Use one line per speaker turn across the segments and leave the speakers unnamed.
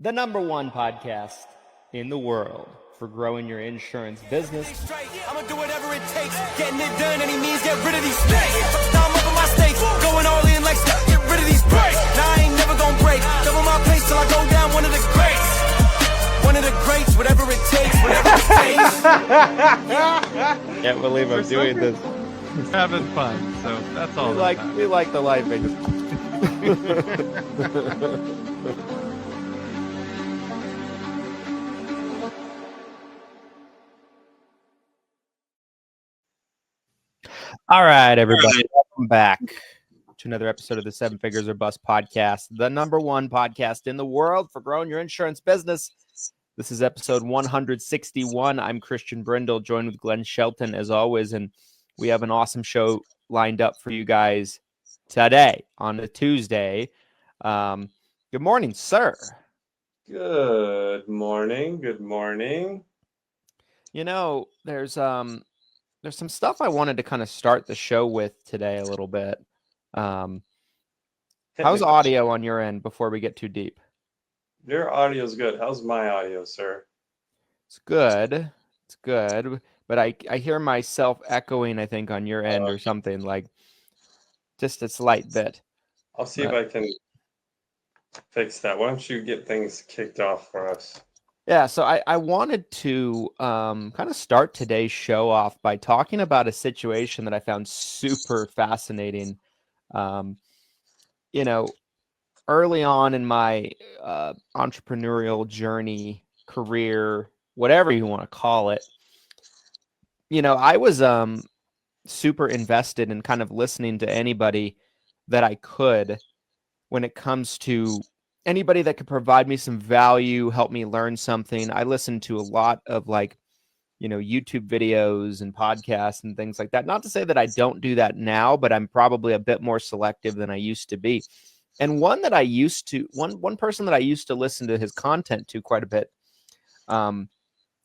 the number one podcast in the world for growing your insurance business.
I'ma do whatever it takes, getting it done any means, get rid of these snakes. Now I'm up on my stakes, going all in like get rid of these breaks. Now I ain't never gonna break, double my pace till I go down one of the greats. One of the greats, whatever it takes, whatever it takes.
Can't believe I'm doing this.
We're having fun, so that's all.
We like the life. All right, everybody, welcome back to another episode of the Seven Figures or Bust podcast, the number one podcast in the world for growing your insurance business. This is episode 161. I'm Christian Brindle, joined with Glenn Shelton as always, and we have an awesome show lined up for you guys today on a Tuesday. Good morning, sir.
Good morning. Good morning.
You know, there's some stuff I wanted to kind of start the show with today a little bit. How's audio on your end before we get too deep?
Your audio's good. How's my audio, sir?
It's good. It's good. But I hear myself echoing, I think, on your end or something, like just a slight bit.
I'll see if I can fix that. Why don't you get things kicked off for us?
Yeah, so I wanted to kind of start today's show off by talking about a situation that I found super fascinating. Early on in my entrepreneurial journey, career, whatever you want to call it, I was super invested in kind of listening to anybody that I could when it comes to anybody that could provide me some value, help me learn something. I listened to a lot of YouTube videos and podcasts and things like that. Not to say that I don't do that now, but I'm probably a bit more selective than I used to be. And one person that I used to listen to his content to quite a bit. And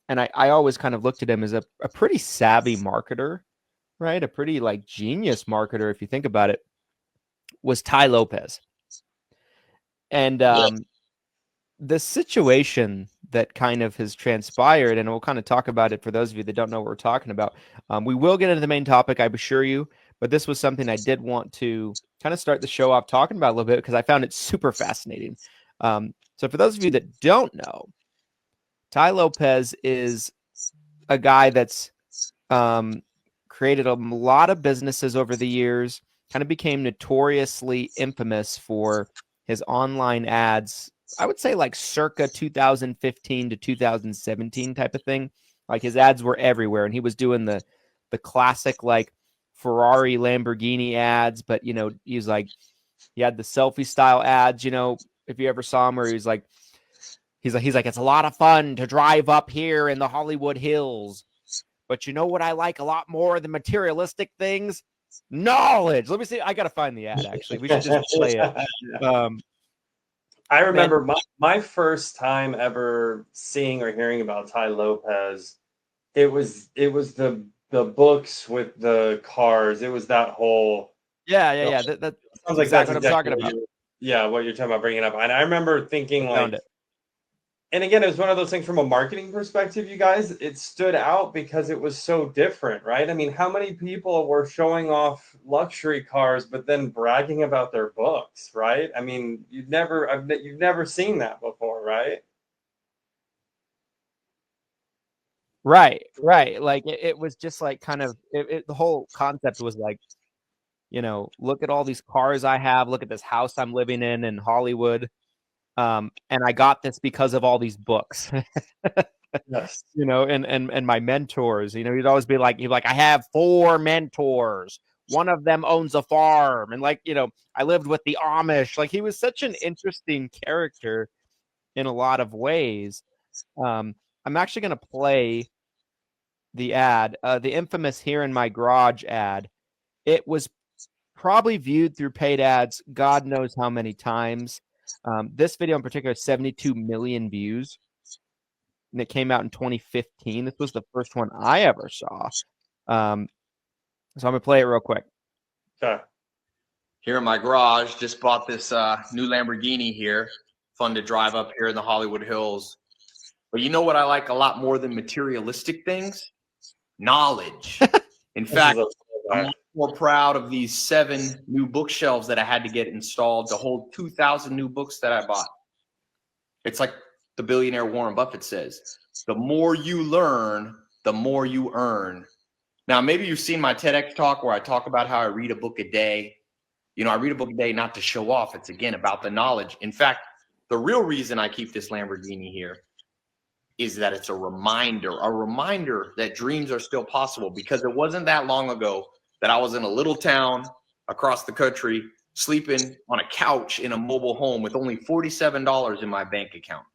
I always kind of looked at him as a pretty savvy marketer, right? A pretty genius marketer, if you think about it, was Tai Lopez. And the situation that kind of has transpired, and we'll kind of talk about it for those of you that don't know what we're talking about. We will get into the main topic, I assure you, but this was something I did want to kind of start the show off talking about a little bit because I found it super fascinating. So for those of you that don't know, Tai Lopez is a guy that's created a lot of businesses over the years, kind of became notoriously infamous for his online ads, I would say circa 2015 to 2017 type of thing. His ads were everywhere, and he was doing the classic Ferrari, Lamborghini ads, but he had the selfie style ads, if you ever saw him, where he's like, it's a lot of fun to drive up here in the Hollywood Hills, but you know what I like a lot more than materialistic things? Knowledge. Let me see. I got to find the ad, actually. We should just play it.
I remember my first time ever seeing or hearing about Tai Lopez. It was the books with the cars. It was that whole.
Yeah. That sounds like exactly what I'm talking about.
Yeah, what you're talking about bringing up. And I remember thinking and again, it was one of those things from a marketing perspective, you guys, it stood out because it was so different, right? I mean, how many people were showing off luxury cars, but then bragging about their books, right? I mean, you've never seen that before, right?
Right. It was just the whole concept was look at all these cars I have, look at this house I'm living in Hollywood. And I got this because of all these books,
Yes.
And my mentors, he'd always be like, I have 4 mentors. One of them owns a farm. And I lived with the Amish. He was such an interesting character in a lot of ways. I'm actually going to play the ad, the infamous Here in My Garage ad. It was probably viewed through paid ads God knows how many times. This video in particular, 72 million views, and it came out in 2015. This was the first one I ever saw. So I'm going to play it real quick.
Okay.
Here in my garage, just bought this new Lamborghini here. fun to drive up here in the Hollywood Hills. But you know what I like a lot more than materialistic things? Knowledge. In fact, I'm more proud of these 7 new bookshelves that I had to get installed to hold 2,000 new books that I bought. It's like the billionaire Warren Buffett says, the more you learn, the more you earn. Now, maybe you've seen my TEDx talk where I talk about how I read a book a day. You know, I read a book a day not to show off. It's, again, about the knowledge. In fact, the real reason I keep this Lamborghini here is that it's a reminder that dreams are still possible, because it wasn't that long ago that I was in a little town across the country sleeping on a couch in a mobile home with only $47 in my bank account.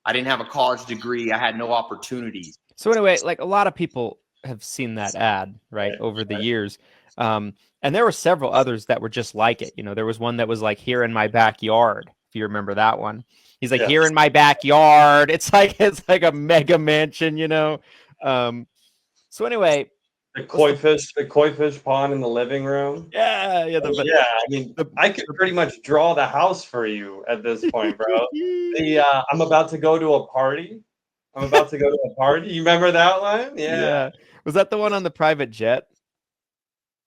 I didn't have a college degree. I had no opportunities.
So anyway, like a lot of people have seen that ad, right, over the years. And there were several others that were just like it. You know, there was one that was like, here in my backyard, if you remember that one. He's like, here in my backyard. It's like a mega mansion, you know. So anyway,
the koi fish pond in the living room.
Yeah.
I mean, I could pretty much draw the house for you at this point, bro. I'm about to go to a party. You remember that one? Yeah.
Was that the one on the private jet?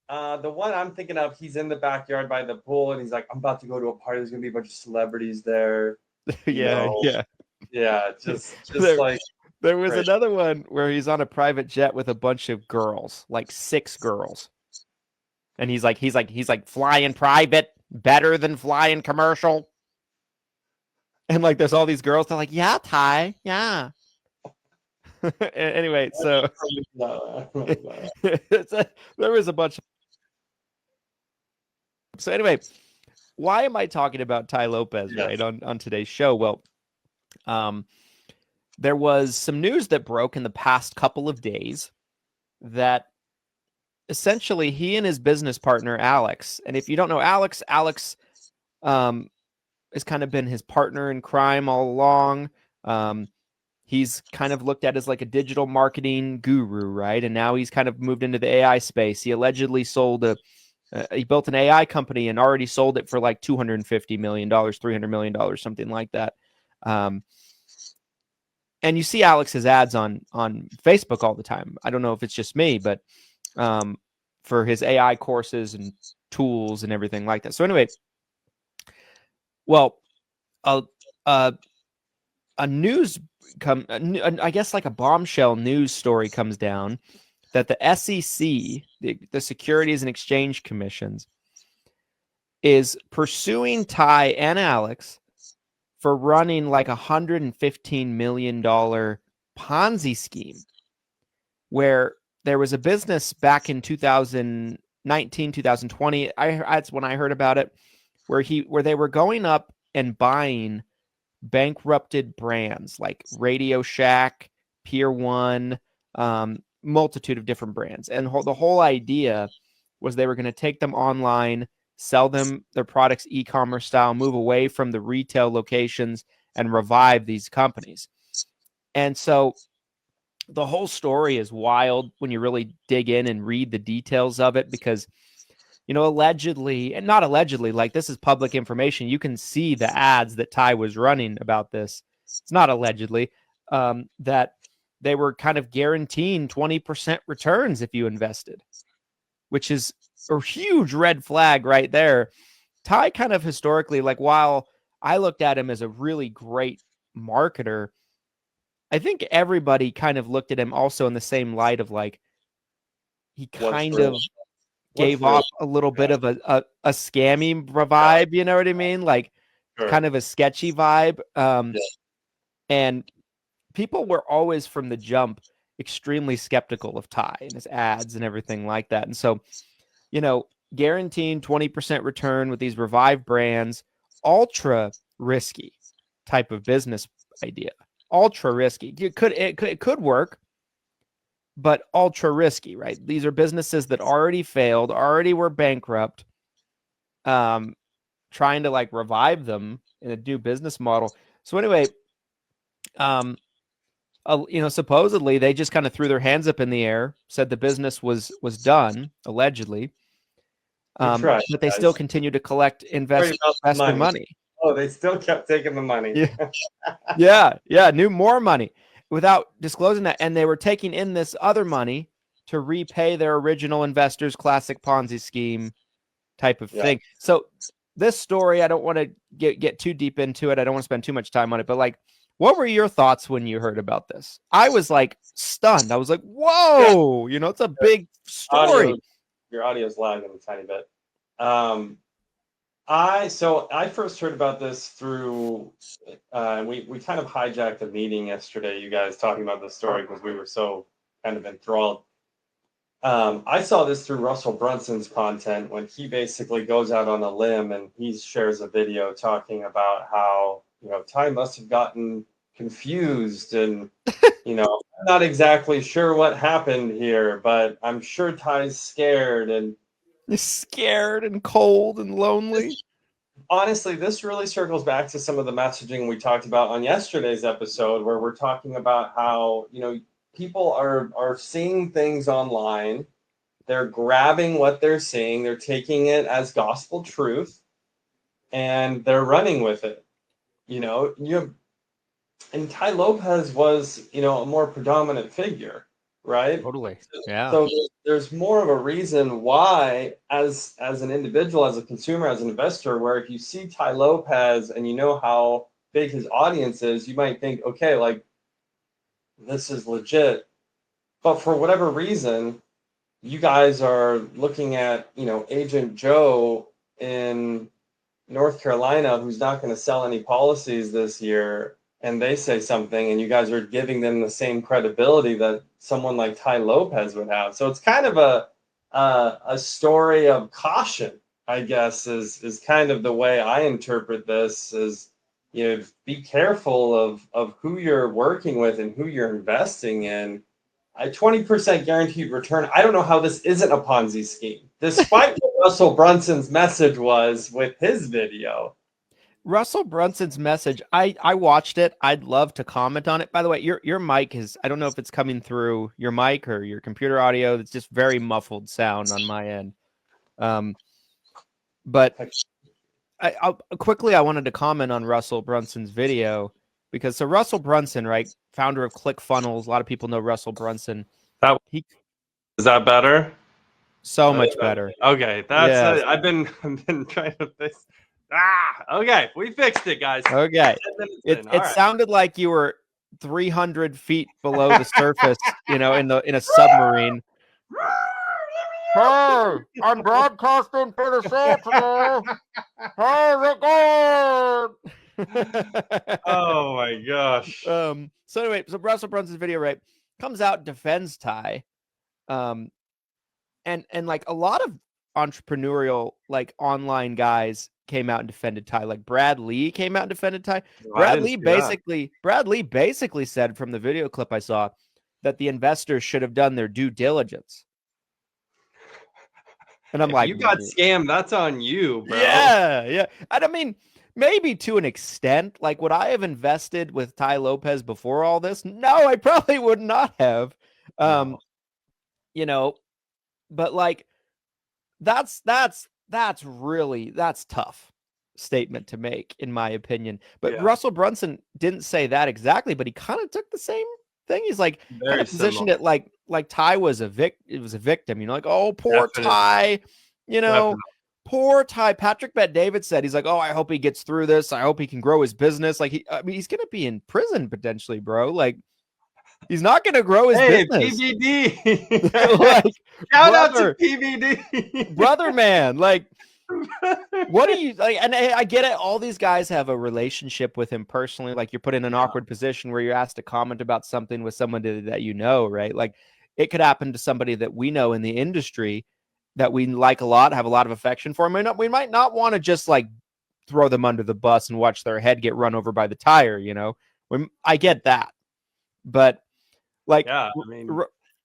The one I'm thinking of, he's in the backyard by the pool, and he's like, I'm about to go to a party. There's gonna be a bunch of celebrities there.
Yeah.
Just
there,
like
there was another one where he's on a private jet with a bunch of girls, like 6 girls, and he's like flying private better than flying commercial, and like there's all these girls. They're like, yeah, Ty, yeah. Anyway, so there was a bunch of. So anyway, why am I talking about Ty Lopez, right, on today's show? Well, there was some news that broke in the past couple of days that essentially he and his business partner, Alex, and if you don't know Alex has kind of been his partner in crime all along. He's kind of looked at as like a digital marketing guru, right? And now he's kind of moved into the AI space. He allegedly he built an AI company and already sold it for like $250 million, $300 million, something like that. And you see Alex's ads on Facebook all the time. I don't know if it's just me, but for his AI courses and tools and everything like that. So anyway, well, I guess like a bombshell news story comes down that the SEC, the Securities and Exchange Commissions, is pursuing Ty and Alex for running like $115 million Ponzi scheme, where there was a business back in 2019, 2020. That's when I heard about it, where they were going up and buying bankrupted brands like Radio Shack, Pier 1, multitude of different brands. And the whole idea was they were going to take them online, sell them their products e-commerce style, move away from the retail locations and revive these companies. And so the whole story is wild when you really dig in and read the details of it, because you know, allegedly, and not allegedly, like this is public information. You can see the ads that Ty was running about this. It's not allegedly, that they were kind of guaranteeing 20% returns if you invested, which is a huge red flag right there. Ty kind of historically, like while I looked at him as a really great marketer, I think everybody kind of looked at him also in the same light of like, he kind of gave off a little bit of a scammy vibe, you know what I mean? Like kind of a sketchy vibe. And people were always from the jump extremely skeptical of Ty and his ads and everything like that. And so, you know, guaranteeing 20% return with these revived brands, ultra risky type of business idea. Ultra risky. It could work, but ultra risky, right? These are businesses that already failed, already were bankrupt, trying to like revive them in a new business model. So anyway, you know, supposedly they just kind of threw their hands up in the air, said the business was done, allegedly, but they still continue to collect investor money.
Oh, they still kept taking the money.
Yeah, knew more money without disclosing that. And they were taking in this other money to repay their original investors' classic Ponzi scheme type of thing. So this story, I don't want to get too deep into it. I don't want to spend too much time on it, but like, what were your thoughts when you heard about this? I was like stunned. I was like, whoa, it's a big story.
Your audio's lagging a tiny bit. I first heard about this through we kind of hijacked a meeting yesterday, you guys talking about this story because we were so kind of enthralled. I saw this through Russell Brunson's content when he basically goes out on a limb and he shares a video talking about how, Ty must have gotten confused and, I'm not exactly sure what happened here, but I'm sure Ty's scared and
cold and lonely.
Honestly, this really circles back to some of the messaging we talked about on yesterday's episode, where we're talking about how, people are seeing things online. They're grabbing what they're seeing. They're taking it as gospel truth and they're running with it. And Ty Lopez was, a more predominant figure, right?
Totally. Yeah.
So there's more of a reason why, as an individual, as a consumer, as an investor, where if you see Ty Lopez and you know how big his audience is, you might think, okay, like, this is legit. But for whatever reason, you guys are looking at, Agent Joe in North Carolina who's not going to sell any policies this year, and they say something, and you guys are giving them the same credibility that someone like Ty Lopez would have. So it's kind of a story of caution, I guess, is kind of the way I interpret this. Is be careful of who you're working with and who you're investing in. A 20% guaranteed return. I don't know how this isn't a Ponzi scheme, despite what Russell Brunson's message was with his video.
Russell Brunson's message, I watched it. I'd love to comment on it. By the way, your mic is, I don't know if it's coming through your mic or your computer audio. It's just very muffled sound on my end. But I wanted to comment on Russell Brunson's video because Russell Brunson, right, founder of ClickFunnels, a lot of people know Russell Brunson.
Is that better?
So much better.
Okay, that's I've been trying to fix. Okay, we fixed it, guys.
Okay, it sounded like you were 300 feet below the surface, in a submarine. Hey, I'm broadcasting for the show today. Hey, record.
Oh my gosh.
So anyway, Russell Brunson's video, right, comes out, defends Ty, and like a lot of entrepreneurial, like, online guys came out and defended Ty. Like Brad Lee came out and defended Ty. Brad Lee basically said from the video clip I saw that the investors should have done their due diligence. And I'm like,
you got scammed, that's on you, bro.
Yeah. And I mean, maybe to an extent, like, would I have invested with Ty Lopez before all this? No, I probably would not have. But like, that's tough statement to make, in my opinion. But Russell Brunson didn't say that exactly, but he kind of took the same thing. He's like, kind of positioned it like Ty was a victim, like, oh, poor Ty, poor Ty. Patrick Bet-David said, he's like, oh, I hope he gets through this. I hope he can grow his business. Like, he's going to be in prison potentially, bro. Like, he's not going to grow his business.
PVD.
Like,
shout out to PVD.
Brother, man. Like, what do you like? And I get it. All these guys have a relationship with him personally. Like, you're put in an awkward position where you're asked to comment about something with someone that right? Like, it could happen to somebody that we know in the industry that we like a lot, have a lot of affection for. We might not want to just like throw them under the bus and watch their head get run over by the tire. I get that, but like,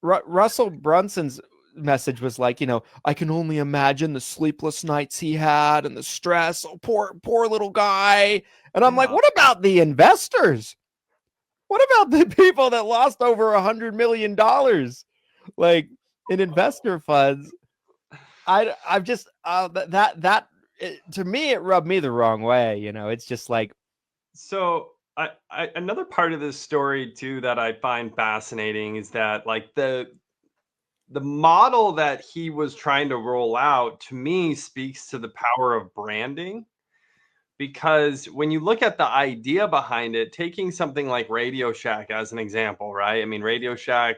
Russell Brunson's message was like, I can only imagine the sleepless nights he had and the stress. Oh, poor little guy. And I'm like, what about the investors? What about the people that lost over $100 million, like, in investor funds? I've just that to me, it rubbed me the wrong way. It's just like,
so I another part of this story too that I find fascinating is that like the model that he was trying to roll out to me speaks to the power of branding. Because when you look at the idea behind it, taking something like Radio Shack as an example, right? I mean, Radio Shack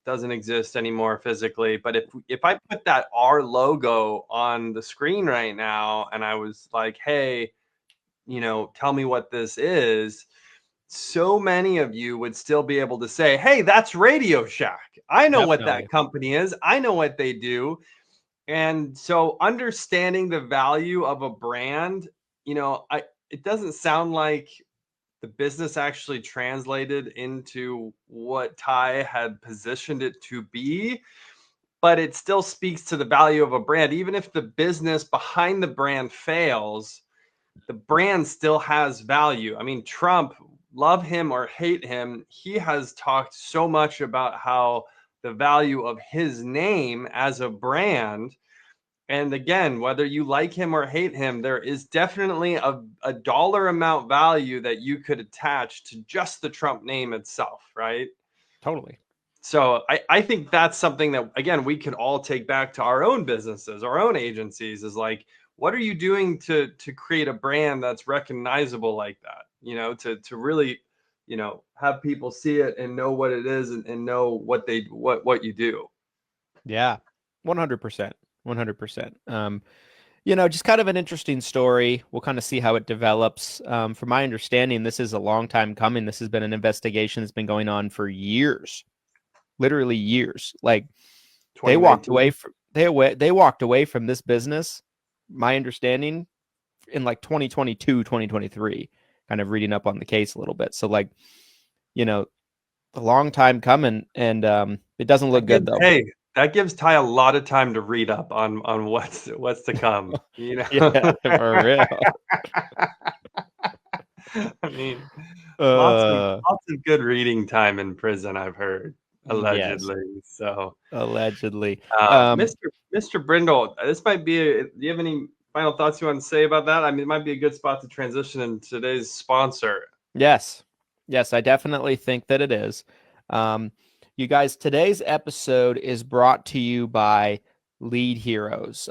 doesn't exist anymore physically, but if I put that R logo on the screen right now and I was like, hey, tell me what this is, so many of you would still be able to say, hey, that's Radio Shack. I know what that company is. I know what they do. And so understanding the value of a brand, it doesn't sound like the business actually translated into what Ty had positioned it to be, but it still speaks to the value of a brand. Even if the business behind the brand fails, the brand still has value. I mean, Trump, love him or hate him, he has talked so much about how the value of his name as a brand. And again, whether you like him or hate him, there is definitely a dollar amount value that you could attach to just the Trump name itself, right?
Totally.
So I think that's something that, again, we can all take back to our own businesses, our own agencies, is like, what are you doing to create a brand that's recognizable like that? To really, have people see it and know what it is and know what you do.
Yeah, 100%. 100%. Just kind of an interesting story. We'll kind of see how it develops. From my understanding, this is a long time coming. This has been an investigation that's been going on for years, literally years. Like they walked away from this business, my understanding, in like 2022, 2023, kind of reading up on the case a little bit. So like, a long time coming, and it doesn't look good though.
Hey, that gives Ty a lot of time to read up on what's to come.
Yeah, for real.
I mean, lots of good reading time in prison, I've heard, allegedly. Yes. So
allegedly,
Mr. Brindle, this might be. Do you have any final thoughts you want to say about that? I mean, it might be a good spot to transition into today's sponsor.
Yes, I definitely think that it is. You guys, today's episode is brought to you by Lead Heroes.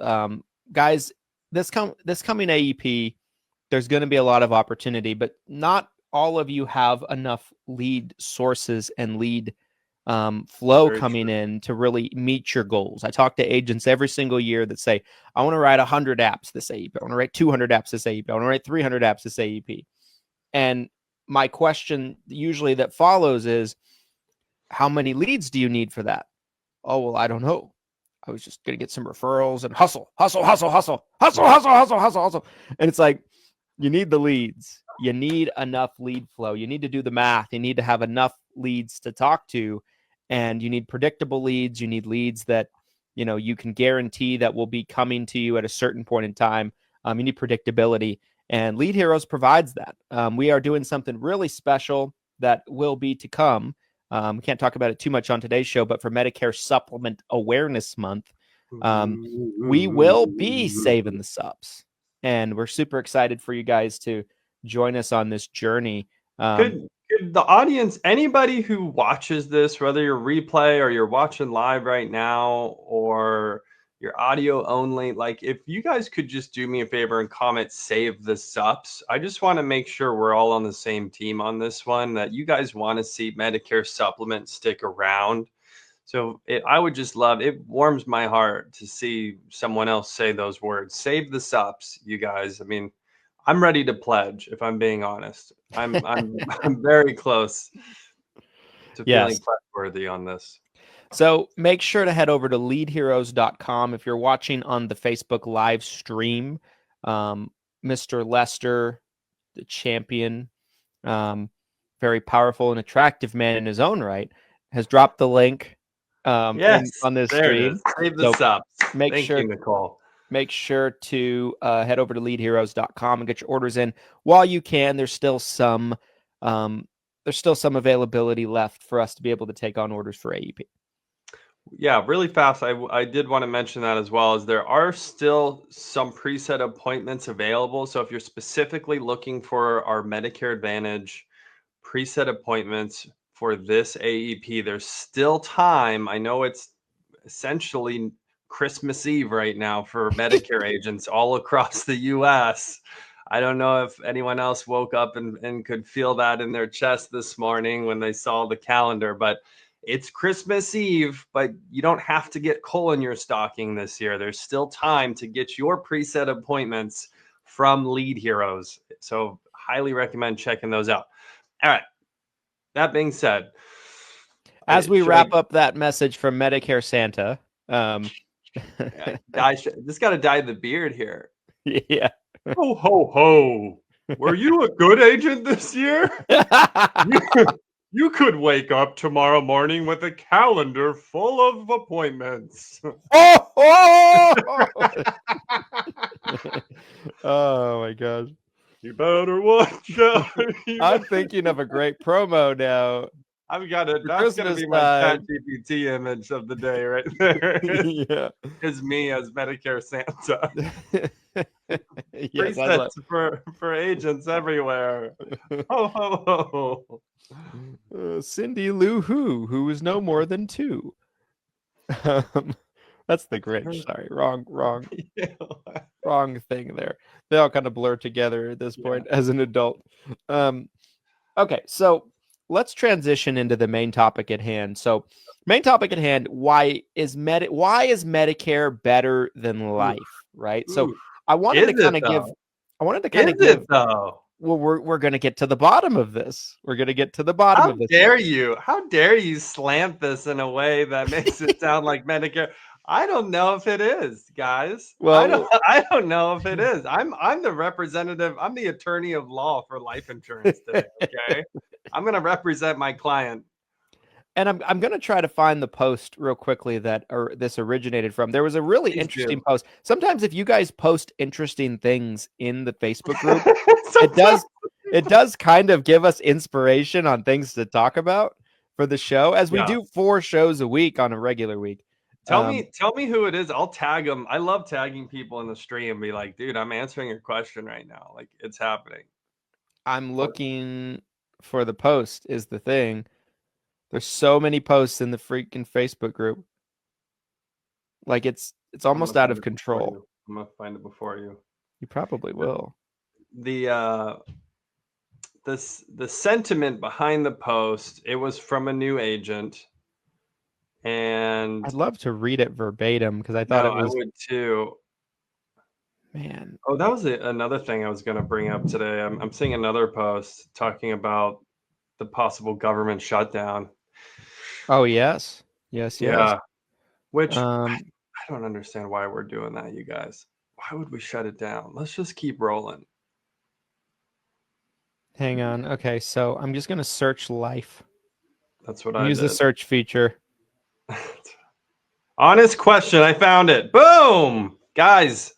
Guys, this coming AEP, there's going to be a lot of opportunity, but not all of you have enough lead sources and lead flow coming in to really meet your goals. I talk to agents every single year that say, I want to write 100 apps this AEP. I want to write 200 apps this AEP. I want to write 300 apps this AEP. And my question usually that follows is, how many leads do you need for that? Oh, well, I don't know. I was just going to get some referrals and hustle. And it's like, you need the leads. You need enough lead flow. You need to do the math. You need to have enough leads to talk to, and you need predictable leads. You need leads that, you can guarantee that will be coming to you at a certain point in time. You need predictability, and Lead Heroes provides that. We are doing something really special that will be to come. We can't talk about it too much on today's show, but for Medicare Supplement Awareness Month, we will be saving the subs, and we're super excited for you guys to join us on this journey.
Could the audience, anybody who watches this, whether you're replay or you're watching live right now or you're audio only, like if you guys could just do me a favor and comment save the subs. I just want to make sure we're all on the same team on this one, that you guys want to see Medicare Supplement stick around. So I would just love, it warms my heart to see someone else say those words. Save the subs, you guys. I mean, I'm ready to pledge, if I'm being honest. I'm very close to feeling trustworthy on this.
So make sure to head over to leadheroes.com. If you're watching on the Facebook live stream, Mr. Lester, the champion, very powerful and attractive man in his own right, has dropped the link on this stream.
Save the subs.
Thank you,
Nicole.
Make sure to head over to leadheroes.com and get your orders in while you can. There's still some availability left for us to be able to take on orders for AEP.
Yeah, really fast. I did want to mention that as well, as there are still some preset appointments available. So if you're specifically looking for our Medicare Advantage preset appointments for this AEP, there's still time. I know it's essentially Christmas Eve right now for Medicare agents all across the US. I don't know if anyone else woke up and could feel that in their chest this morning when they saw the calendar, but it's Christmas Eve, but you don't have to get coal in your stocking this year. There's still time to get your preset appointments from Lead Heroes. So highly recommend checking those out. All right. That being said,
as we wrap up that message from Medicare Santa,
just got to dye the beard here.
Yeah.
Ho, ho, ho. Were you a good agent this year? You could wake up tomorrow morning with a calendar full of appointments.
Oh my gosh.
You better watch out.
I'm thinking of a great promo now.
I've got it. That's going to be my ChatGPT image of the day right there.
Yeah.
Is me as Medicare Santa.
Yes,
presets for agents everywhere. Ho, ho,
ho. Cindy Lou who is no more than 2. That's the Grinch. Sorry, wrong thing there. They all kind of blur together at this point as an adult. Okay, so let's transition into the main topic at hand. So, main topic at hand: why is Medicare better than life? Right. So, I wanted to kind of give. Well, we're going to get to the bottom of this. We're going to get to the bottom of this.
How dare you slant this in a way that makes it sound like Medicare? I don't know if it is, guys. Well, I don't know if it is. I'm the representative. I'm the attorney of law for life insurance today. Okay, I'm going to represent my client.
And I'm going to try to find the post real quickly that this originated from. There was a really interesting post. Sometimes if you guys post interesting things in the Facebook group, it does kind of give us inspiration on things to talk about for the show, as we do 4 shows a week on a regular week.
Tell me who it is. I'll tag them. I love tagging people in the stream and be like, dude, I'm answering your question right now. Like, it's happening.
I'm looking for the post is the thing. There's so many posts in the freaking Facebook group. Like it's almost out of control.
I'm gonna find it before you.
You probably will.
The sentiment behind the post, it was from a new agent. And
I'd love to read it verbatim because I thought it was.
I would too.
Man.
Oh, that was another thing I was going to bring up today. I'm seeing another post talking about the possible government shutdown.
Oh, yes. Yeah.
Which I don't understand why we're doing that, you guys. Why would we shut it down? Let's just keep rolling.
Hang on. Okay, so I'm just going to search life.
That's what I
use the search feature.
Honest question. I found it. Boom. Guys,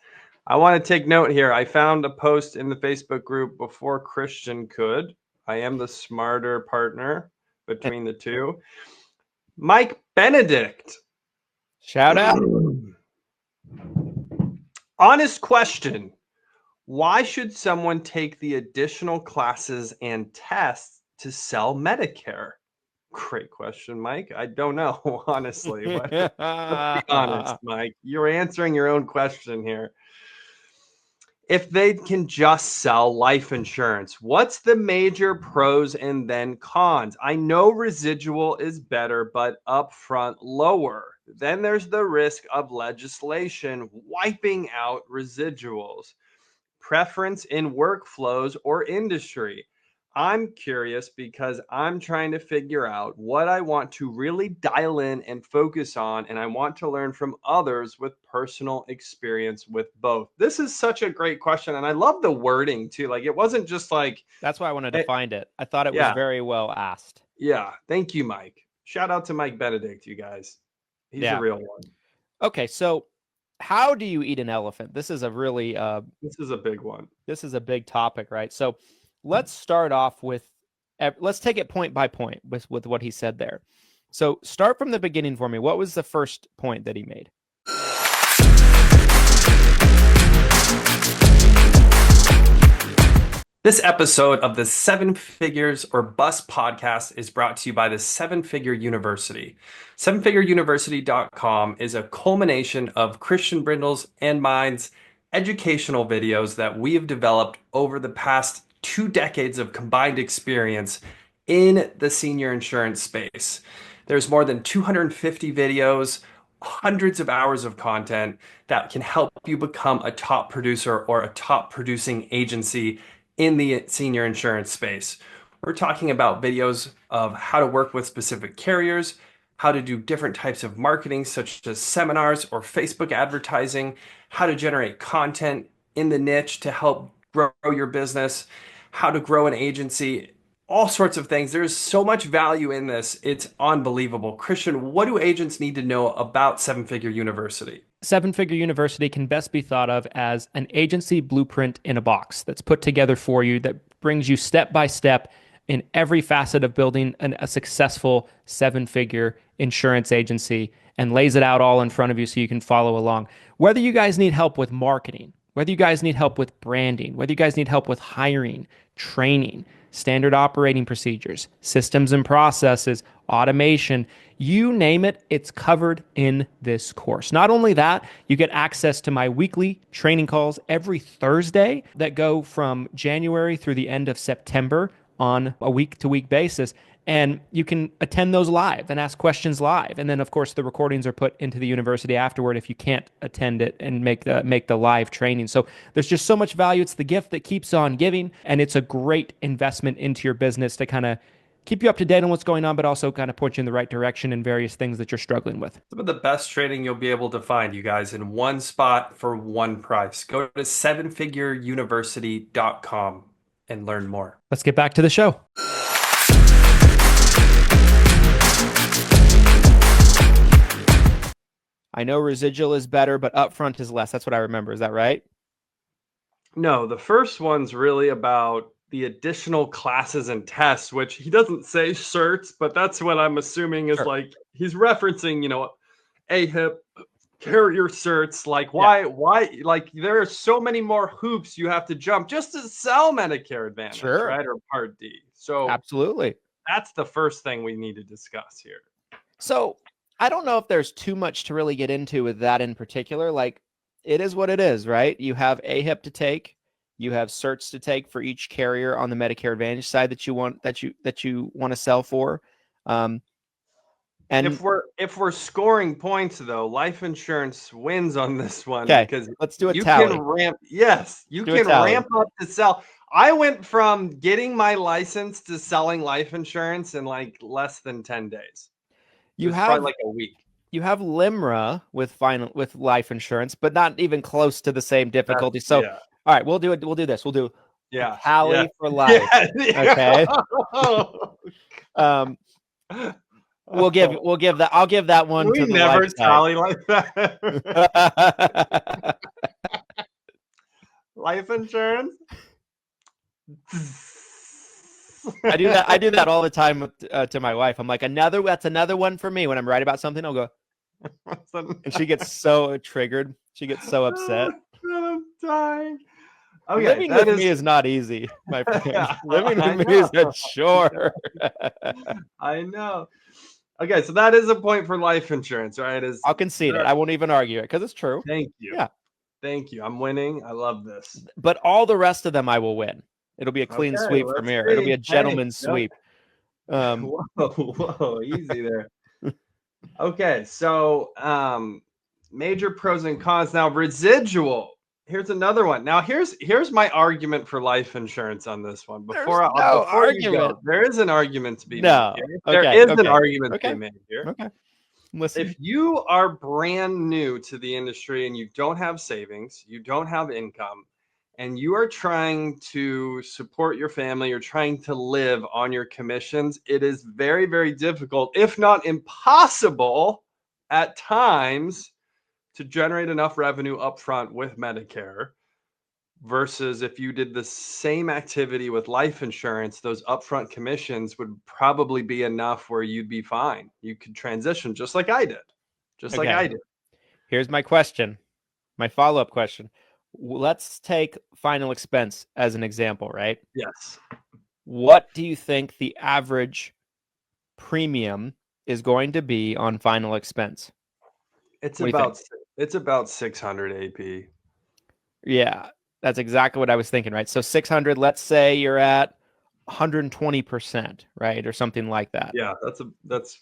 I want to take note here. I found a post in the Facebook group before Christian could. I am the smarter partner between the two. Mike Benedict.
Shout out.
Honest question. Why should someone take the additional classes and tests to sell Medicare? Great question, Mike. I don't know, honestly. Let's be honest, Mike. You're answering your own question here. If they can just sell life insurance, what's the major pros and then cons? I know residual is better, but upfront lower. Then there's the risk of legislation wiping out residuals. Preference in workflows or industry. I'm curious because I'm trying to figure out what I want to really dial in and focus on, and I want to learn from others with personal experience with both. This is such a great question, and I love the wording too. Like, it wasn't just like...
That's why I wanted to find it. I thought it was very well asked.
Yeah. Thank you, Mike. Shout out to Mike Benedict, you guys. He's a real one.
Okay, so how do you eat an elephant? This is a really...
this is a big one.
This is a big topic, right? So let's start off with... Let's take it point by point with what he said there. So start from the beginning for me. What was the first point that he made?
This episode of the 7 Figures or Bust podcast is brought to you by the 7-Figure University. 7figureuniversity.com is a culmination of Christian Brindle's and mine's educational videos that we have developed over the past 2 decades of combined experience in the senior insurance space. There's more than 250 videos, hundreds of hours of content that can help you become a top producer or a top producing agency in the senior insurance space. We're talking about videos of how to work with specific carriers, how to do different types of marketing, such as seminars or Facebook advertising, how to generate content in the niche to help grow your business, how to grow an agency, all sorts of things. There's so much value in this. It's unbelievable. Christian, what do agents need to know about 7-Figure University?
7-Figure University can best be thought of as an agency blueprint in a box that's put together for you, that brings you step by step in every facet of building a successful 7-figure insurance agency, and lays it out all in front of you so you can follow along. Whether you guys need help with marketing, whether you guys need help with branding, whether you guys need help with hiring, training, standard operating procedures, systems and processes, automation, you name it, it's covered in this course. Not only that, you get access to my weekly training calls every Thursday that go from January through the end of September on a week-to-week basis. And you can attend those live and ask questions live. And then, of course, the recordings are put into the university afterward if you can't attend it and make the live training. So there's just so much value. It's the gift that keeps on giving, and it's a great investment into your business to kind of keep you up to date on what's going on, but also kind of point you in the right direction in various things that you're struggling with.
Some of the best training you'll be able to find, you guys, in one spot for one price. Go to 7figureuniversity.com and learn more.
Let's get back to the show. I know residual is better, but upfront is less. That's what I remember. Is that right?
No, the first one's really about the additional classes and tests, which he doesn't say certs, but that's what I'm assuming is like he's referencing, AHIP, carrier certs. Like why, like there are so many more hoops you have to jump just to sell Medicare Advantage, right? Or Part D. So
absolutely.
That's the first thing we need to discuss here.
So I don't know if there's too much to really get into with that in particular. Like, it is what it is, right? You have AHIP to take, you have certs to take for each carrier on the Medicare Advantage side that you want to sell for. And
if we're scoring points, though, life insurance wins on this one.
Okay,
because
let's do a tally.
You can ramp up to sell. I went from getting my license to selling life insurance in like less than 10 days.
You have
probably like a week.
You have LIMRA with life insurance, but not even close to the same difficulty. All right, we'll do it. We'll do this. We'll do a tally for life. Okay. We'll give that. I'll give that one.
We
to the
never tally like that. Life insurance.
I do that all the time to my wife. I'm like, that's another one for me. When I'm right about something, I'll go, and she gets so triggered. She gets so upset.
I'm dying. Okay,
living with me is not easy, my friend. Living with me is a chore.
I know. Okay, so that is a point for life insurance, right?
I'll concede it. I won't even argue it because it's true.
Thank you.
Yeah.
Thank you. I'm winning. I love this.
But all the rest of them I will win. It'll be a clean sweep from here. It'll be a gentleman's sweep.
Whoa, easy there. Okay, so major pros and cons. Now, residual. Here's another one. Now, here's my argument for life insurance on this one. Before you go, there is an argument to be made here. There is an argument to be made here.
Okay. Listen.
If you are brand new to the industry and you don't have savings, you don't have income, and you are trying to support your family, you're trying to live on your commissions, it is very, very difficult, if not impossible at times, to generate enough revenue upfront with Medicare versus if you did the same activity with life insurance, those upfront commissions would probably be enough where you'd be fine. You could transition just like I did. Just like I did.
Here's my question, my follow-up question. Let's take final expense as an example, right?
Yes.
What do you think the average premium is going to be on final expense?
It's
What do you think?
about 600 AP.
Yeah, that's exactly what I was thinking, right? So 600, let's say you're at 120%, right? Or something like that.
Yeah, that's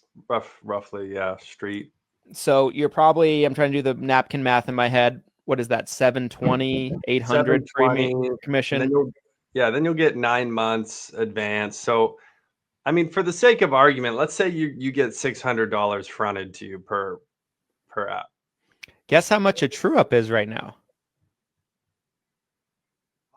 roughly, street.
So you're probably, I'm trying to do the napkin math in my head. What is that? 720, 800 premium commission?
Then you'll get 9 months advance. So, I mean, for the sake of argument, let's say you get $600 fronted to you per app.
Guess how much a true up is right now?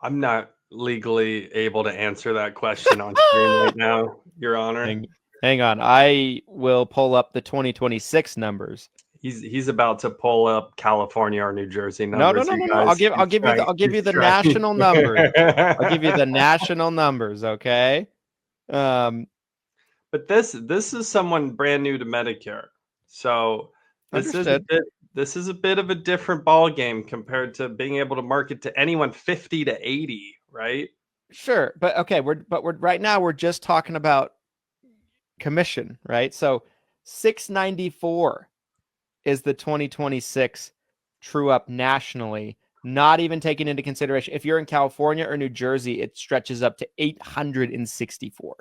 I'm not legally able to answer that question on screen right now, Your Honor.
Hang on. I will pull up the 2026 numbers.
He's about to pull up California or New Jersey numbers.
No. I'll give you the national numbers. I'll give you the national numbers, okay?
But this is someone brand new to Medicare. So this is a bit of a different ball game compared to being able to market to anyone 50 to 80, right?
Sure, but okay, we're right now we're just talking about commission, right? So 694 is the 2026 true up nationally, not even taking into consideration if you're in California or New Jersey, it stretches up to 864.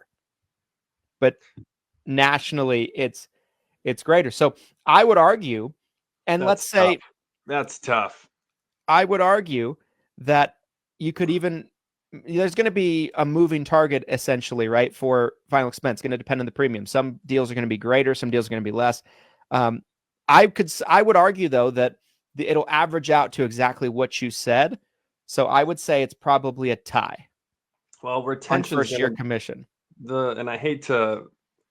But nationally, it's greater. So I would argue, and let's say
that's tough.
I would argue that you could even, there's going to be a moving target essentially, right? For final expense, going to depend on the premium. Some deals are going to be greater, some deals are going to be less. I would argue though that it'll average out to exactly what you said. So I would say it's probably a tie.
Well, retention
first year commission.
And I hate to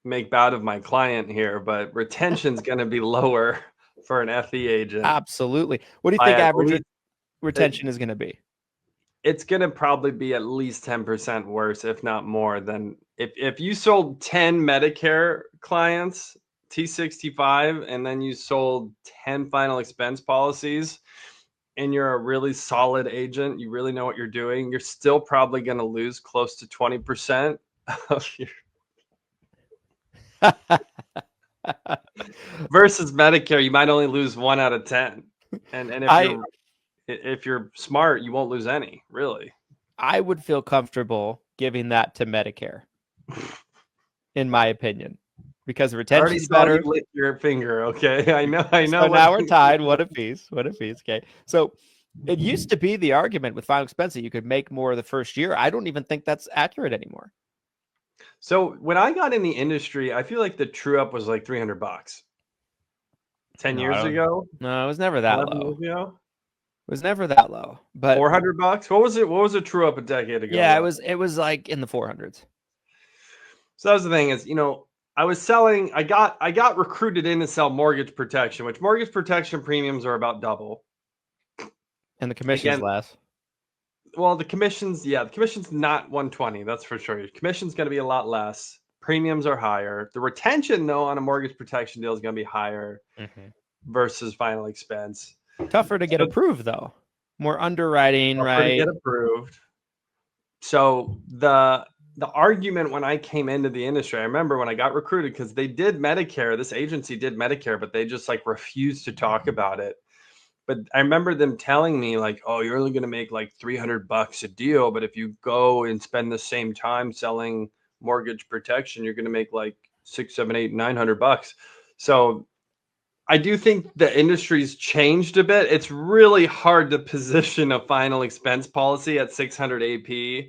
make bad of my client here, but retention's going to be lower for an FE agent.
Absolutely. What do you think average retention is going to be?
It's going to probably be at least 10% worse, if not more, than if you sold 10 Medicare clients T65 and then you sold 10 final expense policies and you're a really solid agent, you really know what you're doing, you're still probably going to lose close to 20% of your versus Medicare, you might only lose 1 out of 10. And if you're smart, you won't lose any, really.
I would feel comfortable giving that to Medicare, in my opinion, because retention is better.
You lick your finger, okay? I know.
So now we're tied. What a piece. Okay. So it used to be the argument with final expense that you could make more the first year. I don't even think that's accurate anymore.
So when I got in the industry, I feel like the true up was like $300. 10 years ago?
No, it was never that low.
Years ago?
It was never that low. But
$400? What was it? What was a true up a decade ago?
Yeah, it was like in the 400s.
So that was the thing is, I was selling, I got recruited in to sell mortgage protection, which mortgage protection premiums are about double.
And the commission's less.
Well, the commission's not 120, that's for sure. Your commission's going to be a lot less. Premiums are higher. The retention, though, on a mortgage protection deal is going to be higher versus final expense.
Tougher to get approved, though. More underwriting, right?
To get approved. So the argument when I came into the industry, I remember when I got recruited because they did Medicare. This agency did Medicare, but they just like refused to talk about it. But I remember them telling me like, "Oh, you're only going to make like $300 a deal, but if you go and spend the same time selling mortgage protection, you're going to make like $600, $700, $800, $900." So I do think the industry's changed a bit. It's really hard to position a final expense policy at 600 AP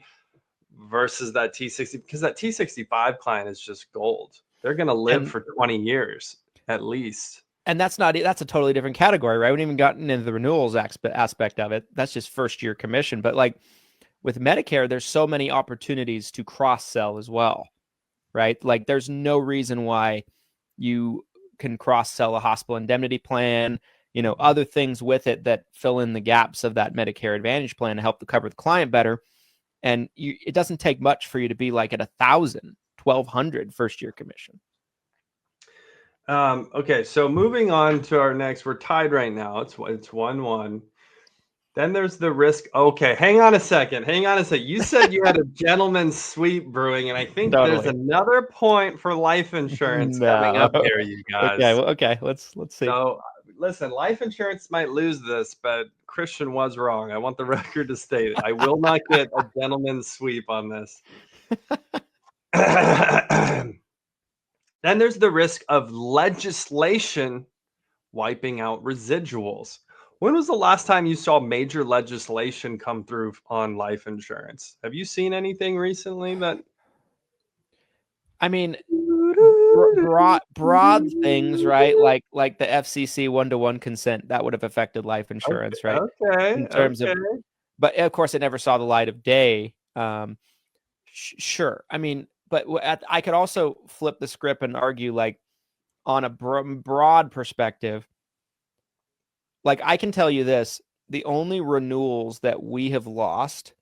versus that T60 because that T65 client is just gold. They're going to live for 20 years at least.
And that's a totally different category, right? We haven't even gotten into the renewals aspect of it. That's just first year commission. But like with Medicare, there's so many opportunities to cross sell as well, right? Like there's no reason why you can cross sell a hospital indemnity plan, other things with it that fill in the gaps of that Medicare Advantage plan to help cover the client better. And it doesn't take much for you to be like at 1,000, 1,200 first year commission.
Okay, so moving on to our next, we're tied right now. It's 1-1. Then there's the risk. Okay, hang on a second. You said you had a gentleman's sweep brewing, and I think there's another point for life insurance coming up here, you guys.
Okay. Let's see.
So, listen, life insurance might lose this, but Christian was wrong. I want the record to state it. I will not get a gentleman's sweep on this. Then there's the risk of legislation wiping out residuals. When was the last time you saw major legislation come through on life insurance? Have you seen anything recently that?
I mean, broad things, right? Like the FCC 1-to-1 consent that would have affected life insurance, right?
Okay.
In terms of, but of course, it never saw the light of day. Sure. I mean, but I could also flip the script and argue, like, on a broad perspective. Like, I can tell you this, the only renewals that we have lost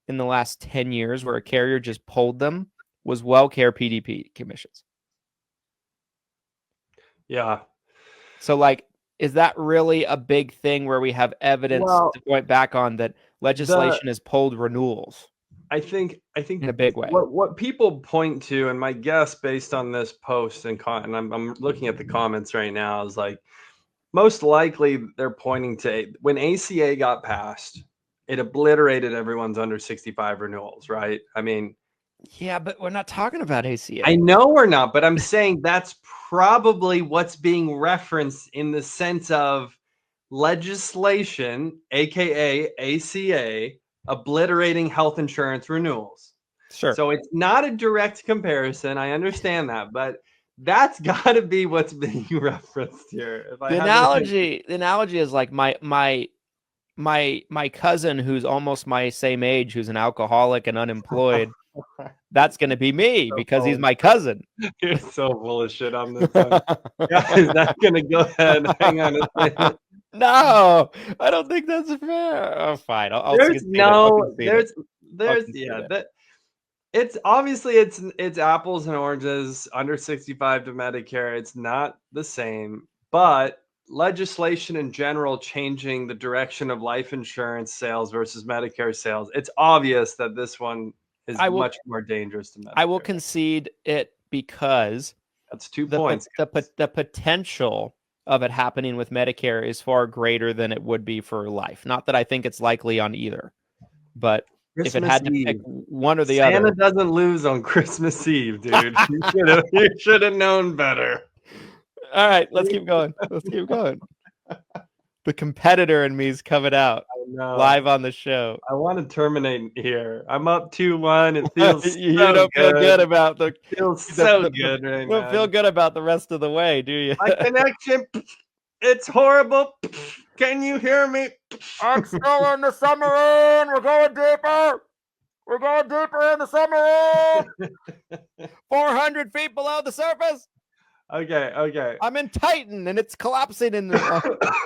in the last 10 years where a carrier just pulled them was WellCare PDP commissions.
Yeah.
So, like, is that really a big thing where we have evidence to point back on that legislation has pulled renewals?
I think
in a big way.
What people point to, and my guess based on this post and I'm looking at the comments right now, is like, most likely they're pointing to when ACA got passed, it obliterated everyone's under 65 renewals, right? I mean,
yeah, but we're not talking about ACA.
I know we're not, but I'm saying that's probably what's being referenced in the sense of legislation, aka ACA, obliterating health insurance renewals.
Sure.
So it's not a direct comparison. I understand that, but that's got to be what's being referenced here.
The analogy is like my cousin who's almost my same age, who's an alcoholic and unemployed. That's going to be me because he's my cousin.
You're so full of shit on this one. Guys, not going to go ahead. Hang on a second.
No, I don't think that's fair. Oh, fine.
It's obviously it's apples and oranges. Under 65 to Medicare, it's not the same, but legislation in general changing the direction of life insurance sales versus Medicare sales. It's obvious that this one is much more dangerous to Medicare.
I will concede it because
that's 2 points.
The potential of it happening with Medicare is far greater than it would be for life. Not that I think it's likely on either, but Christmas if it had to pick one or the other.
Santa doesn't lose on Christmas Eve, dude. You should have known better.
All right, let's keep going. The competitor in me is coming out live on the show.
I want to terminate here. I'm up 2-1. It feels
you don't feel good about the.
Feels so good right now.
You don't feel good about the rest of the way, do you?
My connection, it's horrible. Can you hear me?
I'm still in the submarine. We're going deeper. We're going deeper in the submarine. 400 feet below the surface.
Okay.
I'm in Titan, and it's collapsing in the.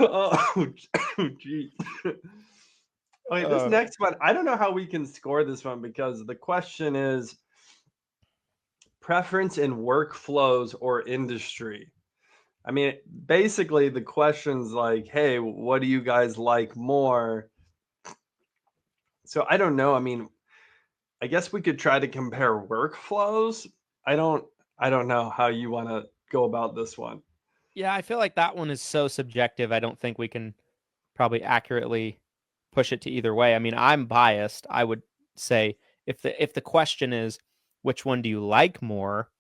Oh, geez. Okay, this next one, I don't know how we can score this one because the question is preference in workflows or industry. I mean, basically the question's like, hey, what do you guys like more? So I don't know. I mean, I guess we could try to compare workflows. I don't know how you want to go about this one.
Yeah, I feel like that one is so subjective. I don't think we can probably accurately push it to either way. I mean, I'm biased. I would say if the question is which one do you like more,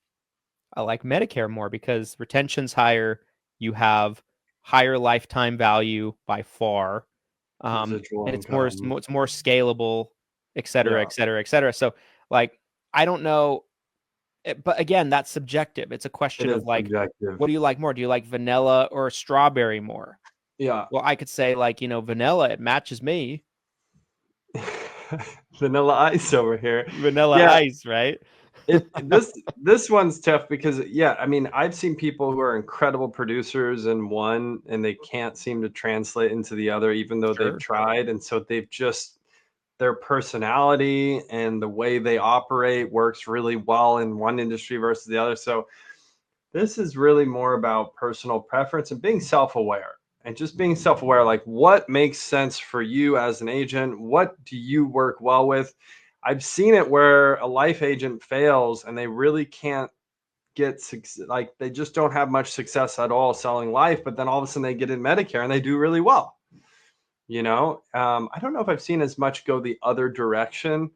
I like Medicare more because retention's higher. You have higher lifetime value by far, and it's more scalable, et cetera, et cetera, et cetera. So, like, I don't know. But again, that's subjective. It's a question of like, subjective. What do you like more? Do you like vanilla or strawberry more?
Yeah.
Well, I could say like, vanilla, it matches me.
Vanilla ice over here.
Vanilla ice, right?
This one's tough because I mean, I've seen people who are incredible producers in one and they can't seem to translate into the other, even though they've tried. And so they've just, their personality and the way they operate works really well in one industry versus the other. So this is really more about personal preference and being self-aware. And just being self-aware, like what makes sense for you as an agent? What do you work well with? I've seen it where a life agent fails and they really can't get like they just don't have much success at all selling life, but then all of a sudden they get in Medicare and they do really well. I don't know if I've seen as much go the other direction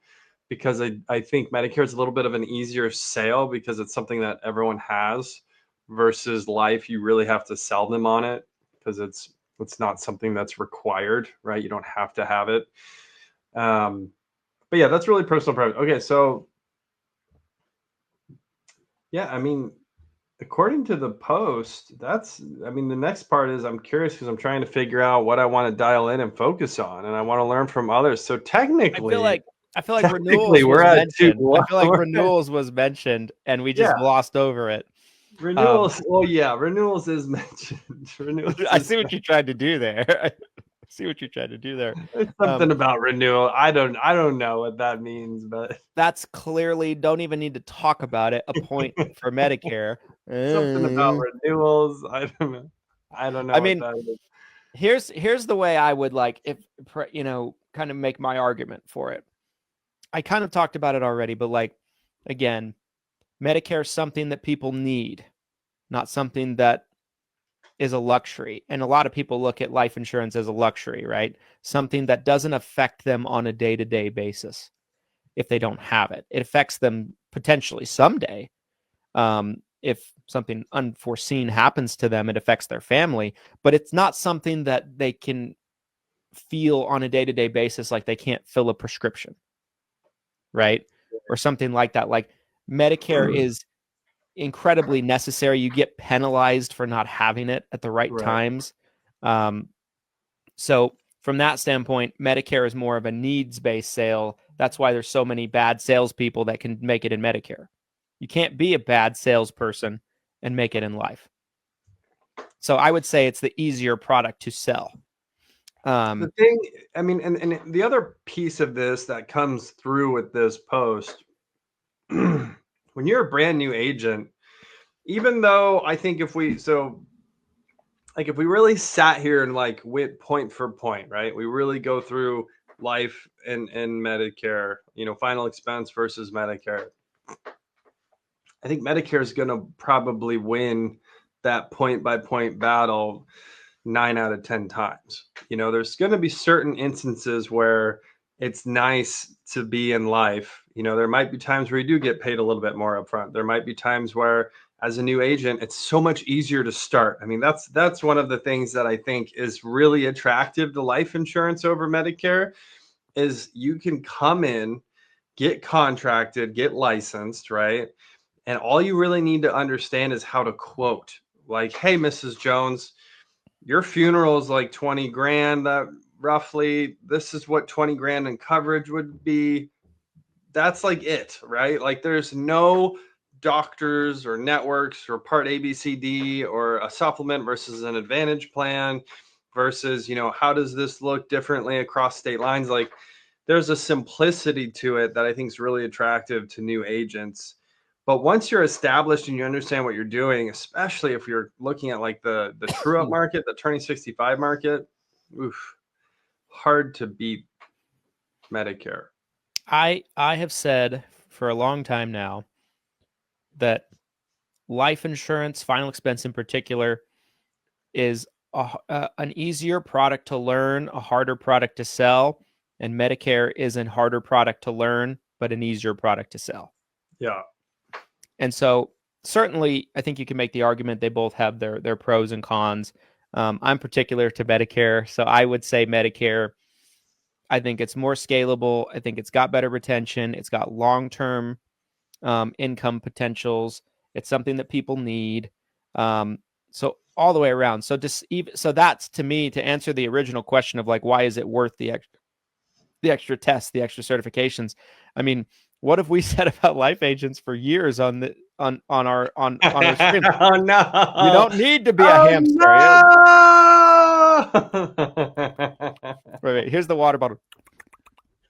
because I think Medicare is a little bit of an easier sale because it's something that everyone has versus life. You really have to sell them on it because it's not something that's required, right? You don't have to have it. But yeah, that's really personal preference. Okay, so yeah, I mean, according to the post, the next part is I'm curious because I'm trying to figure out what I want to dial in and focus on, and I want to learn from others. So technically,
I feel like renewals
we're
was
at
mentioned. I feel like renewals was mentioned and we just glossed over it.
Renewals. Renewals is mentioned.
I see what you tried to do there.
There's something about renewal. I don't know what that means, but
that's clearly, don't even need to talk about it, a point for Medicare.
Something about renewals. I don't know.
I mean, here's the way I would kind of make my argument for it. I kind of talked about it already, but again, Medicare is something that people need, not something that is a luxury. And a lot of people look at life insurance as a luxury, right? Something that doesn't affect them on a day-to-day basis if they don't have it. It affects them potentially someday. If something unforeseen happens to them, it affects their family, but it's not something that they can feel on a day-to-day basis like they can't fill a prescription, right? Or something like that. Like Medicare is incredibly necessary. You get penalized for not having it at the right times. So from that standpoint, Medicare is more of a needs-based sale. That's why there's so many bad salespeople that can make it in Medicare. You can't be a bad salesperson and make it in life. So I would say it's the easier product to sell.
The thing, I mean, and the other piece of this that comes through with this post, when you're a brand new agent, even though I think if we really sat here and went point for point, right? We really go through life and Medicare, final expense versus Medicare. I think Medicare is going to probably win that point by point battle 9 out of 10 times. There's going to be certain instances where it's nice to be in life. There might be times where you do get paid a little bit more upfront. There might be times where as a new agent, it's so much easier to start. I mean, that's one of the things that I think is really attractive to life insurance over Medicare is you can come in, get contracted, get licensed, right? And all you really need to understand is how to quote. Like, hey, Mrs. Jones, your funeral is like 20 grand, roughly. This is what 20 grand in coverage would be. That's it, right? Like there's no doctors or networks or part A, B, C, D or a supplement versus an advantage plan versus, how does this look differently across state lines? Like there's a simplicity to it that I think is really attractive to new agents. But once you're established and you understand what you're doing, especially if you're looking at the true up market, the turning 65 market, hard to beat Medicare.
I have said for a long time now that life insurance, final expense in particular, is an easier product to learn, a harder product to sell, and Medicare is a harder product to learn, but an easier product to sell.
Yeah.
And so certainly I think you can make the argument they both have their pros and cons. I'm particular to Medicare, so I would say Medicare, I think it's more scalable. I think it's got better retention. It's got long-term income potentials. It's something that people need. So all the way around. So that's, to me, to answer the original question of why is it worth the extra tests, the extra certifications. I mean, What have we said about life agents for years on our stream?
Oh no!
You don't need to be a hamster.
No!
Wait, here's the water bottle.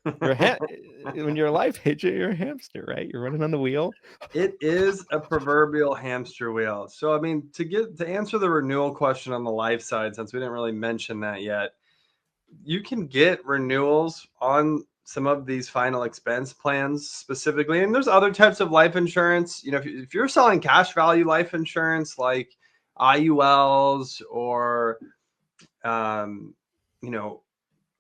When you're a life agent, you're a hamster, right? You're running on the wheel.
It is a proverbial hamster wheel. So, I mean, to answer the renewal question on the life side, since we didn't really mention that yet, you can get renewals on some of these final expense plans specifically. And there's other types of life insurance. You know, if you're selling cash value life insurance like IULs or, you know,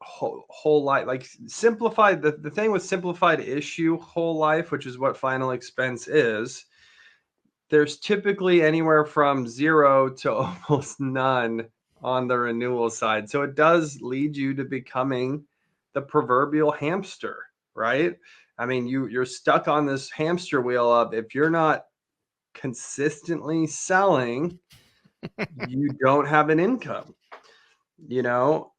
whole life, like simplified, the thing with simplified issue whole life, which is what final expense is, there's typically anywhere from 0 to almost none on the renewal side. So it does lead you to becoming the proverbial hamster, right? I mean, you're stuck on this hamster wheel of, if you're not consistently selling, you don't have an income, you know.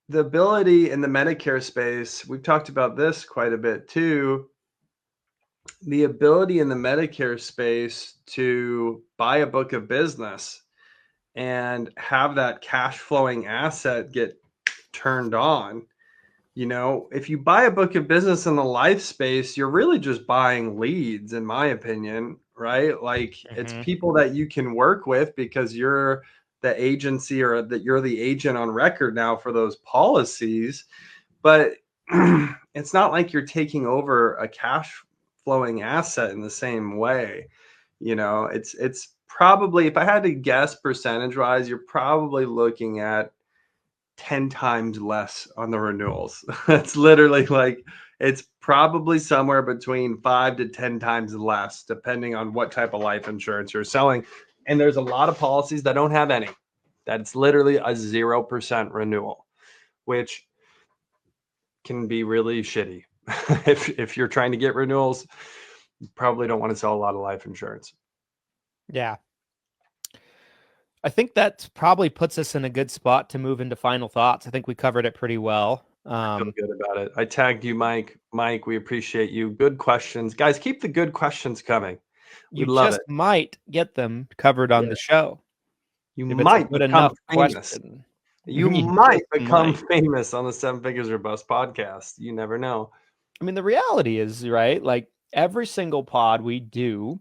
The ability in the Medicare space, we've talked about this quite a bit too. The ability in the Medicare space to buy a book of business and have that cash flowing asset get turned on. You know, if you buy a book of business in the life space, you're really just buying leads, in my opinion, right? Like it's people that you can work with because you're the agency, or that you're the agent on record now for those policies. But it's not like you're taking over a cash flowing asset in the same way. You know, it's probably, if I had to guess percentage wise, you're probably looking at 10 times less on the renewals. It's literally like, it's probably somewhere between 5 to 10 times less, depending on what type of life insurance you're selling. And there's a lot of policies that don't have any. That's literally a 0% renewal, which can be really shitty. If you're trying to get renewals, you probably don't want to sell a lot of life insurance.
Yeah. I think that probably puts us in a good spot to move into final thoughts. I think we covered it pretty well.
I feel good about it. I tagged you, Mike. Mike, we appreciate you. Good questions. Guys, keep the good questions coming. We love it.
You might get them covered on the show.
You might become famous. You might become famous on the Seven Figures or Bust podcast. You never know.
I mean, the reality is, right? Like every single pod we do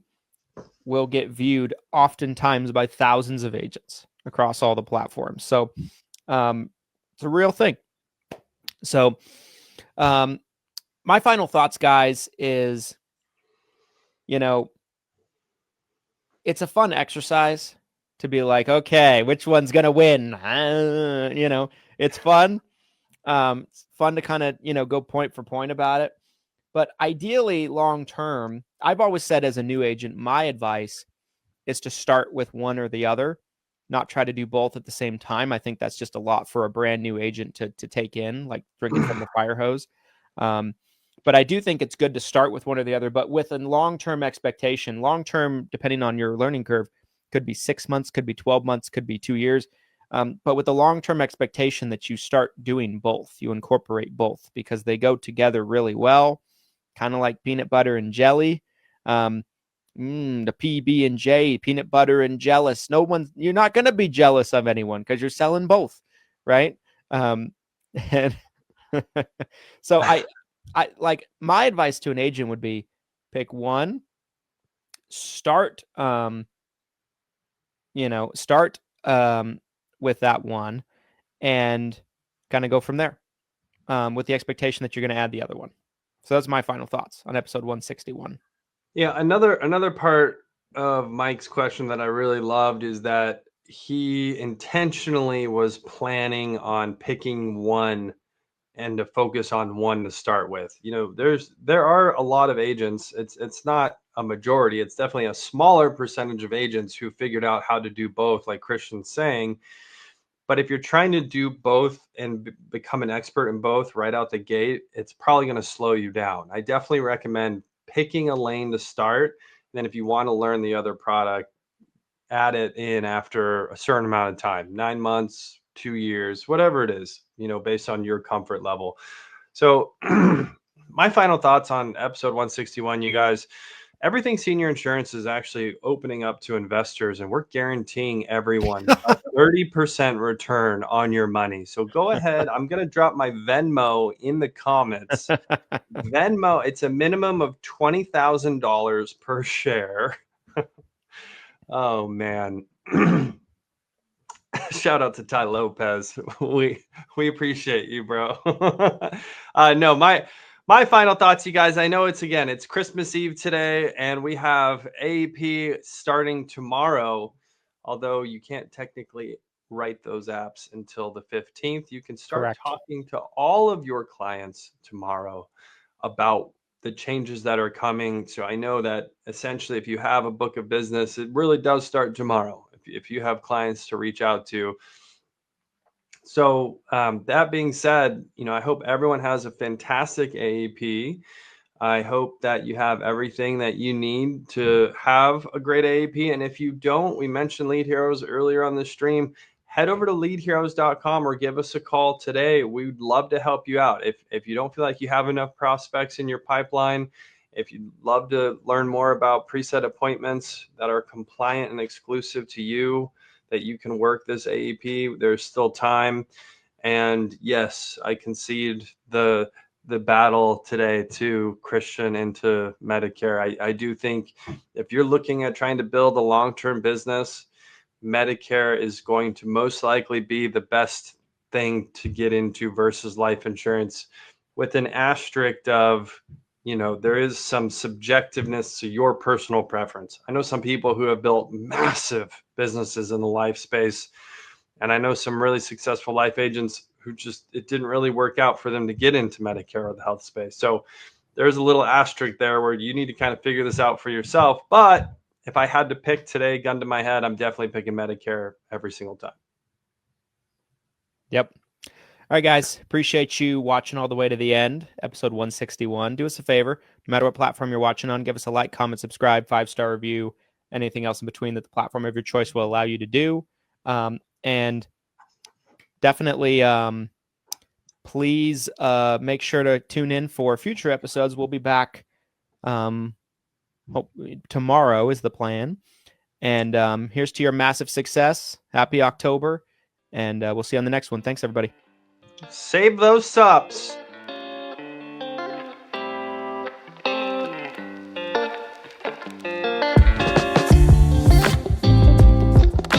will get viewed oftentimes by thousands of agents across all the platforms. So it's a real thing. So my final thoughts, guys, is, you know, it's a fun exercise to be like, okay, which one's going to win? You know, it's fun. It's fun to kind of, you know, go point for point about it. But ideally, long term, I've always said as a new agent, my advice is to start with one or the other, not try to do both at the same time. I think that's just a lot for a brand new agent to take in, like drinking from the fire hose. But I do think it's good to start with one or the other, but with a long-term expectation. Long-term, depending on your learning curve, could be 6 months, could be 12 months, could be 2 years. But with the long-term expectation that you start doing both, you incorporate both, because they go together really well, kind of like peanut butter and jelly. The PB&J, peanut butter and jealous. You're not going to be jealous of anyone because you're selling both, right? And so I like, my advice to an agent would be pick one, start with that one and kind of go from there, with the expectation that you're going to add the other one. So that's my final thoughts on episode 161.
Yeah, another part of Mike's question that I really loved is that he intentionally was planning on picking one and to focus on one to start with. You know, there are a lot of agents. It's not a majority. It's definitely a smaller percentage of agents who figured out how to do both, like Christian's saying. But if you're trying to do both and become an expert in both right out the gate, it's probably going to slow you down. I definitely recommend picking a lane to start. And then if you want to learn the other product, add it in after a certain amount of time, 9 months, 2 years, whatever it is, you know, based on your comfort level. So my final thoughts on episode 161, you guys. Everything Senior Insurance is actually opening up to investors, and we're guaranteeing everyone a 30% return on your money. So go ahead. I'm going to drop my Venmo in the comments. Venmo, it's a minimum of $20,000 per share. Oh, man. Shout out to Ty Lopez. We appreciate you, bro. No, my final thoughts, you guys. I know it's Christmas Eve today, and we have AEP starting tomorrow. Although you can't technically write those apps until the 15th, you can start talking to all of your clients tomorrow about the changes that are coming. So I know that essentially, if you have a book of business, it really does start tomorrow. If you have clients to reach out to. So that being said, I hope everyone has a fantastic AEP. I hope that you have everything that you need to have a great AEP. And if you don't, we mentioned Lead Heroes earlier on the stream. Head over to leadheroes.com or give us a call today. We'd love to help you out. If you don't feel like you have enough prospects in your pipeline, if you'd love to learn more about preset appointments that are compliant and exclusive to you, that you can work this AEP, there's still time. And yes, I concede the battle today to Christian into Medicare. I do think if you're looking at trying to build a long-term business, Medicare is going to most likely be the best thing to get into versus life insurance, with an asterisk of, there is some subjectiveness to your personal preference. I know some people who have built massive businesses in the life space, and I know some really successful life agents who it didn't really work out for them to get into Medicare or the health space. So there's a little asterisk there where you need to kind of figure this out for yourself. But if I had to pick today, gun to my head, I'm definitely picking Medicare every single time.
Yep. All right, guys, appreciate you watching all the way to the end, episode 161. Do us a favor, no matter what platform you're watching on, give us a like, comment, subscribe, 5-star review, anything else in between that the platform of your choice will allow you to do. And definitely please make sure to tune in for future episodes. We'll be back tomorrow is the plan. And here's to your massive success. Happy October. And we'll see you on the next one. Thanks, everybody.
Save those subs.